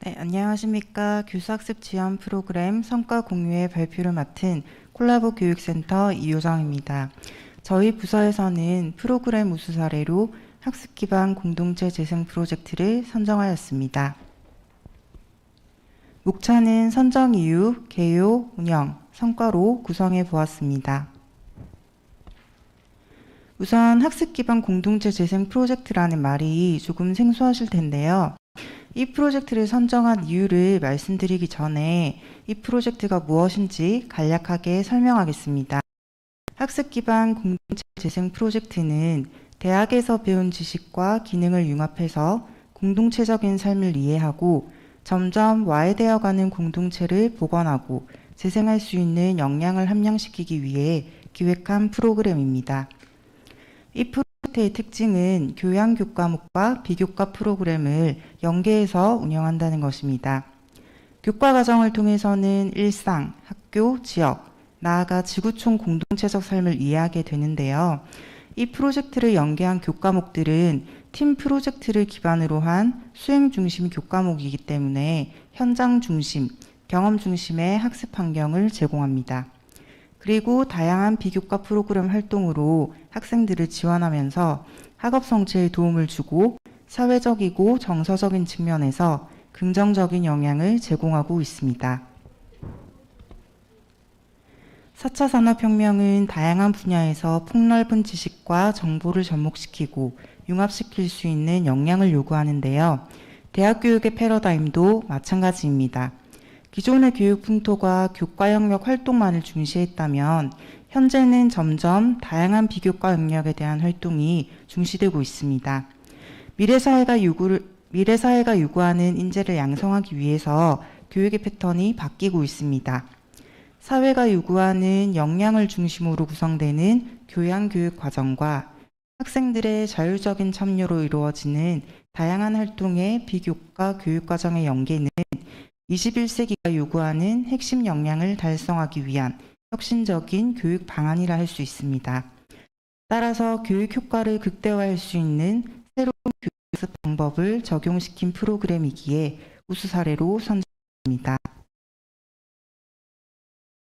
네, 안녕하십니까. 교수학습 지원 프로그램 성과 공유의 발표를 맡은 콜라보 교육센터 이효정입니다. 저희 부서에서는 프로그램 우수 사례로 학습 기반 공동체 재생 프로젝트를 선정하였습니다. 목차는 선정 이유, 개요, 운영, 성과로 구성해 보았습니다. 우선 학습 기반 공동체 재생 프로젝트라는 말이 조금 생소하실 텐데요. 이 프로젝트를 선정한 이유를 말씀드리기 전에 이 프로젝트가 무엇인지 간략하게 설명하겠습니다. 학습 기반 공동체 재생 프로젝트는 대학에서 배운 지식과 기능을 융합해서 공동체적인 삶을 이해하고 점점 와해되어가는 공동체를 복원하고 재생할 수 있는 역량을 함양시키기 위해 기획한 프로그램입니다. 이 프로젝트의 특징은 교양 교과목과 비교과 프로그램을 연계해서 운영한다는 것입니다. 교과 과정을 통해서는 일상, 학교, 지역, 나아가 지구촌 공동체적 삶을 이해하게 되는데요. 이 프로젝트를 연계한 교과목들은 팀 프로젝트를 기반으로 한 수행 중심 교과목이기 때문에 현장 중심, 경험 중심의 학습 환경을 제공합니다. 그리고 다양한 비교과 프로그램 활동으로 학생들을 지원하면서 학업 성취에 도움을 주고 사회적이고 정서적인 측면에서 긍정적인 영향을 제공하고 있습니다. 4차 산업혁명은 다양한 분야에서 폭넓은 지식과 정보를 접목시키고 융합시킬 수 있는 역량을 요구하는데요. 대학 교육의 패러다임도 마찬가지입니다. 기존의 교육 풍토가 교과 영역 활동만을 중시했다면 현재는 점점 다양한 비교과 영역에 대한 활동이 중시되고 있습니다. 미래 사회가 요구하는 인재를 양성하기 위해서 교육의 패턴이 바뀌고 있습니다. 사회가 요구하는 역량을 중심으로 구성되는 교양-교육 과정과 학생들의 자율적인 참여로 이루어지는 다양한 활동의 비교과 교육 과정의 연계는 21세기가 요구하는 핵심 역량을 달성하기 위한 혁신적인 교육 방안이라 할 수 있습니다. 따라서 교육 효과를 극대화할 수 있는 새로운 교육 방법을 적용시킨 프로그램이기에 우수 사례로 선정됩니다.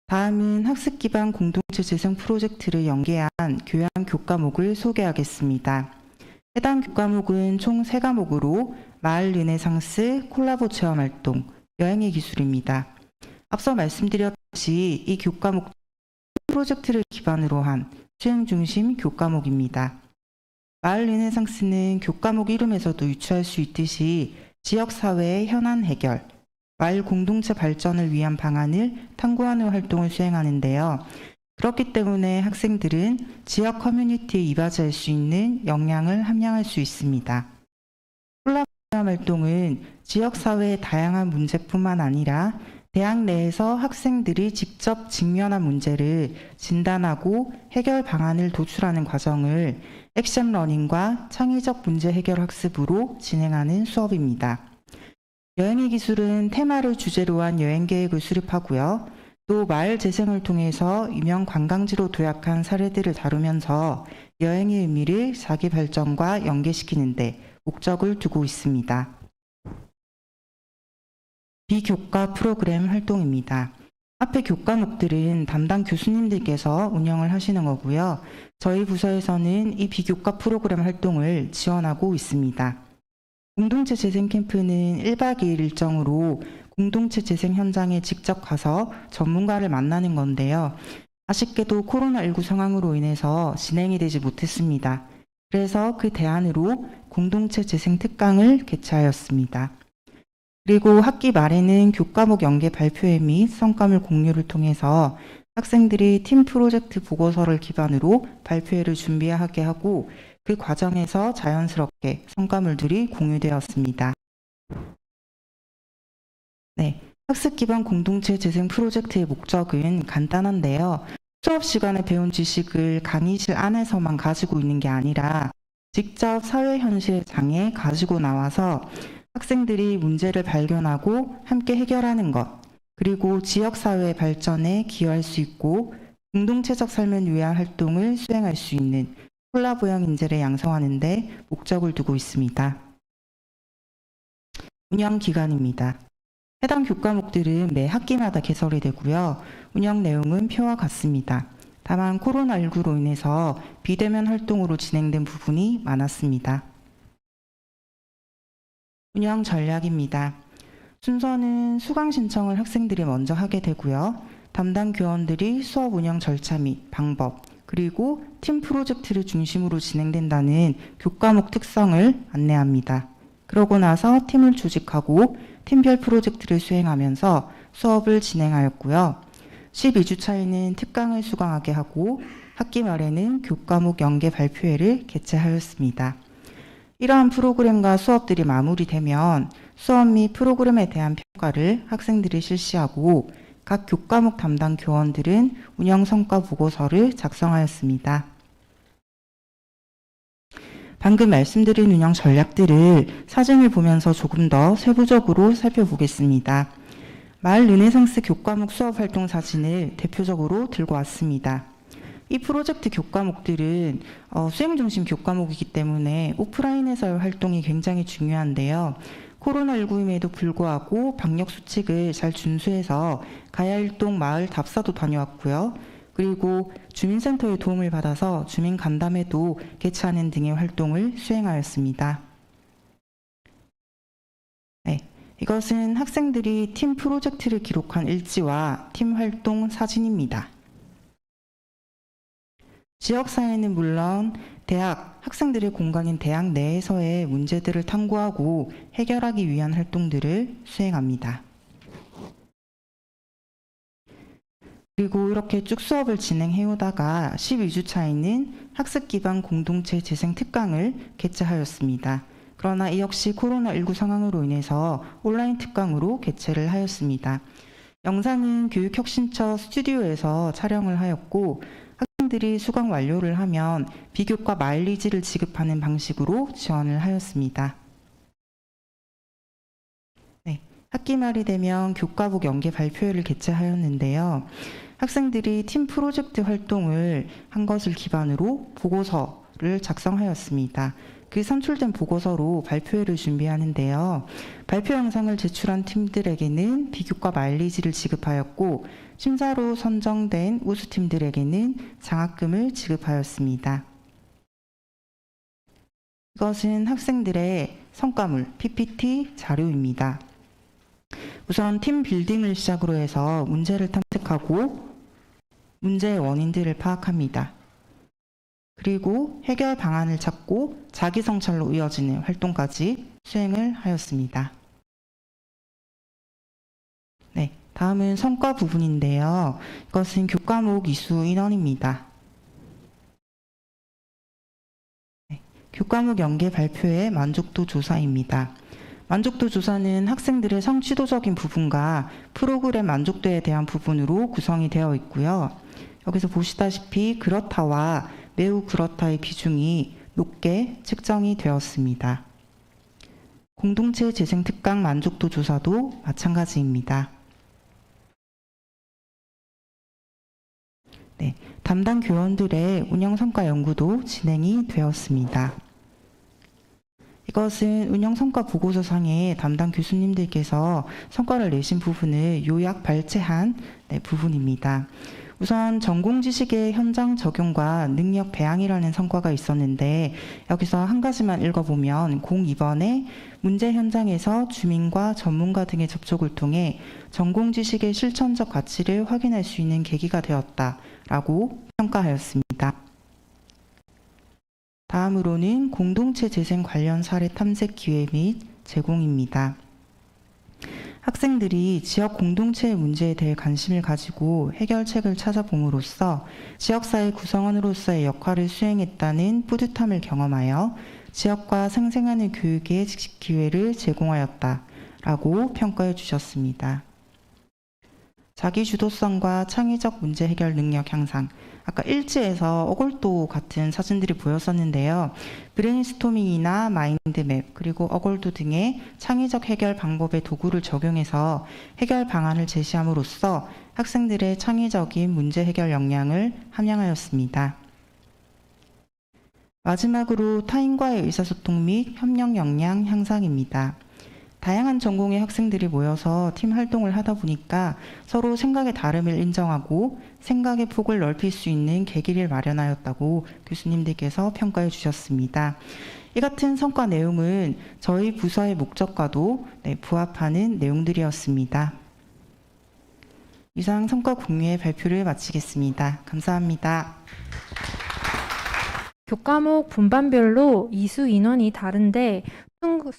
다음은 학습 기반 공동체 재생 프로젝트를 연계한 교양 교과목을 소개하겠습니다. 해당 교과목은 총 3과목으로 마을 르네상스, 콜라보 체험활동, 여행의 기술입니다. 앞서 말씀드렸듯이 이 교과목 프로젝트를 기반으로 한 수행 중심 교과목입니다. 마을 르네상스는 교과목 이름에서도 유추할 수 있듯이 지역사회의 현안 해결, 마을 공동체 발전을 위한 방안을 탐구하는 활동을 수행하는데요. 그렇기 때문에 학생들은 지역 커뮤니티에 이바지할 수 있는 역량을 함양할 수 있습니다. 콜라보 활동은 지역사회의 다양한 문제뿐만 아니라 대학 내에서 학생들이 직접 직면한 문제를 진단하고 해결 방안을 도출하는 과정을 액션 러닝과 창의적 문제 해결 학습으로 진행하는 수업입니다. 여행의 기술은 테마를 주제로 한 여행 계획을 수립하고요. 또 마을 재생을 통해서 유명 관광지로 도약한 사례들을 다루면서 여행의 의미를 자기 발전과 연계시키는 데 목적을 두고 있습니다. 비교과 프로그램 활동입니다. 앞의 교과목들은 담당 교수님들께서 운영을 하시는 거고요. 저희 부서에서는 이 비교과 프로그램 활동을 지원하고 있습니다. 공동체 재생 캠프는 1박 2일 일정으로 공동체 재생 현장에 직접 가서 전문가를 만나는 건데요. 아쉽게도 코로나19 상황으로 인해서 진행이 되지 못했습니다. 그래서 그 대안으로 공동체 재생 특강을 개최하였습니다. 그리고 학기 말에는 교과목 연계 발표회 및 성과물 공유를 통해서 학생들이 팀 프로젝트 보고서를 기반으로 발표회를 준비하게 하고 그 과정에서 자연스럽게 성과물들이 공유되었습니다. 네, 학습 기반 공동체 재생 프로젝트의 목적은 간단한데요. 수업 시간에 배운 지식을 강의실 안에서만 가지고 있는 게 아니라 직접 사회 현실의 장에 가지고 나와서 학생들이 문제를 발견하고 함께 해결하는 것, 그리고 지역사회의 발전에 기여할 수 있고 공동체적 삶을 위한 활동을 수행할 수 있는 콜라보형 인재를 양성하는 데 목적을 두고 있습니다. 운영 기간입니다. 해당 교과목들은 매 학기마다 개설이 되고요. 운영 내용은 표와 같습니다. 다만 코로나19로 인해서 비대면 활동으로 진행된 부분이 많았습니다. 운영 전략입니다. 순서는 수강 신청을 학생들이 먼저 하게 되고요. 담당 교원들이 수업 운영 절차 및 방법, 그리고 팀 프로젝트를 중심으로 진행된다는 교과목 특성을 안내합니다. 그러고 나서 팀을 조직하고 팀별 프로젝트를 수행하면서 수업을 진행하였고요. 12주 차에는 특강을 수강하게 하고 학기 말에는 교과목 연계 발표회를 개최하였습니다. 이러한 프로그램과 수업들이 마무리되면 수업 및 프로그램에 대한 평가를 학생들이 실시하고 각 교과목 담당 교원들은 운영 성과 보고서를 작성하였습니다. 방금 말씀드린 운영 전략들을 사진을 보면서 조금 더 세부적으로 살펴보겠습니다. 마을 르네상스 교과목 수업 활동 사진을 대표적으로 들고 왔습니다. 이 프로젝트 교과목들은 수행 중심 교과목이기 때문에 오프라인에서의 활동이 굉장히 중요한데요. 코로나19임에도 불구하고 방역 수칙을 잘 준수해서 가야일동 마을 답사도 다녀왔고요. 그리고 주민센터의 도움을 받아서 주민 간담회도 개최하는 등의 활동을 수행하였습니다. 네, 이것은 학생들이 팀 프로젝트를 기록한 일지와 팀 활동 사진입니다. 지역사회는 물론 대학, 학생들의 공간인 대학 내에서의 문제들을 탐구하고 해결하기 위한 활동들을 수행합니다. 그리고 이렇게 쭉 수업을 진행해오다가 12주 차에는 학습 기반 공동체 재생 특강을 개최하였습니다. 그러나 이 역시 코로나19 상황으로 인해서 온라인 특강으로 개최를 하였습니다. 영상은 교육혁신처 스튜디오에서 촬영을 하였고 학생들이 수강 완료를 하면 비교과 마일리지를 지급하는 방식으로 지원을 하였습니다. 네, 학기 말이 되면 교과목 연계 발표회를 개최하였는데요. 학생들이 팀 프로젝트 활동을 한 것을 기반으로 보고서를 작성하였습니다. 그 산출된 보고서로 발표회를 준비하는데요. 발표 영상을 제출한 팀들에게는 비교과 마일리지를 지급하였고 심사로 선정된 우수팀들에게는 장학금을 지급하였습니다. 이것은 학생들의 성과물 PPT 자료입니다. 우선 팀 빌딩을 시작으로 해서 문제를 탐색하고 문제의 원인들을 파악합니다. 그리고 해결 방안을 찾고 자기 성찰로 이어지는 활동까지 수행을 하였습니다. 네, 다음은 성과 부분인데요. 이것은 교과목 이수 인원입니다. 네, 교과목 연계 발표의 만족도 조사입니다. 만족도 조사는 학생들의 성취도적인 부분과 프로그램 만족도에 대한 부분으로 구성이 되어 있고요. 여기서 보시다시피 그렇다와 매우 그렇다의 비중이 높게 측정이 되었습니다. 공동체 재생 특강 만족도 조사도 마찬가지입니다. 네, 담당 교원들의 운영 성과 연구도 진행이 되었습니다. 이것은 운영 성과 보고서상에 담당 교수님들께서 성과를 내신 부분을 요약 발췌한 부분입니다. 우선 전공 지식의 현장 적용과 능력 배양이라는 성과가 있었는데 여기서 한 가지만 읽어보면 02번에 문제 현장에서 주민과 전문가 등의 접촉을 통해 전공 지식의 실천적 가치를 확인할 수 있는 계기가 되었다라고 평가하였습니다. 다음으로는 공동체 재생 관련 사례 탐색 기회 및 제공입니다. 학생들이 지역 공동체의 문제에 대해 관심을 가지고 해결책을 찾아봄으로써 지역사회 구성원으로서의 역할을 수행했다는 뿌듯함을 경험하여 지역과 상생하는 교육의 기회를 제공하였다라고 평가해 주셨습니다. 자기주도성과 창의적 문제 해결 능력 향상. 아까 일지에서 어골도 같은 사진들이 보였었는데요. 브레인스토밍이나 마인드맵 그리고 어골도 등의 창의적 해결 방법의 도구를 적용해서 해결 방안을 제시함으로써 학생들의 창의적인 문제 해결 역량을 함양하였습니다. 마지막으로 타인과의 의사소통 및 협력 역량 향상입니다. 다양한 전공의 학생들이 모여서 팀 활동을 하다 보니까 서로 생각의 다름을 인정하고 생각의 폭을 넓힐 수 있는 계기를 마련하였다고 교수님들께서 평가해 주셨습니다. 이 같은 성과 내용은 저희 부서의 목적과도 부합하는 내용들이었습니다. 이상 성과 공유의 발표를 마치겠습니다. 감사합니다. 교과목 분반별로 이수 인원이 다른데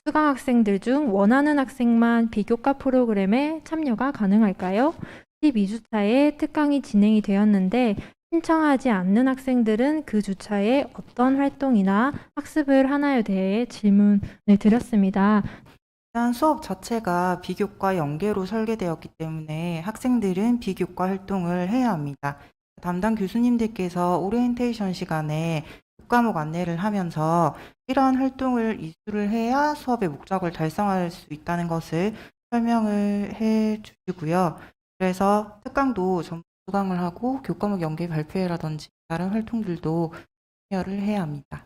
수강 학생들 중 원하는 학생만 비교과 프로그램에 참여가 가능할까요? 12주차에 특강이 진행이 되었는데 신청하지 않는 학생들은 그 주차에 어떤 활동이나 학습을 하나에 대해 질문을 드렸습니다. 일단 수업 자체가 비교과 연계로 설계되었기 때문에 학생들은 비교과 활동을 해야 합니다. 담당 교수님들께서 오리엔테이션 시간에 교과목 안내를 하면서 이러한 활동을 이수를 해야 수업의 목적을 달성할 수 있다는 것을 설명을 해 주시고요. 그래서 특강도 전부 수강을 하고 교과목 연계 발표회라든지 다른 활동들도 참여를 해야 합니다.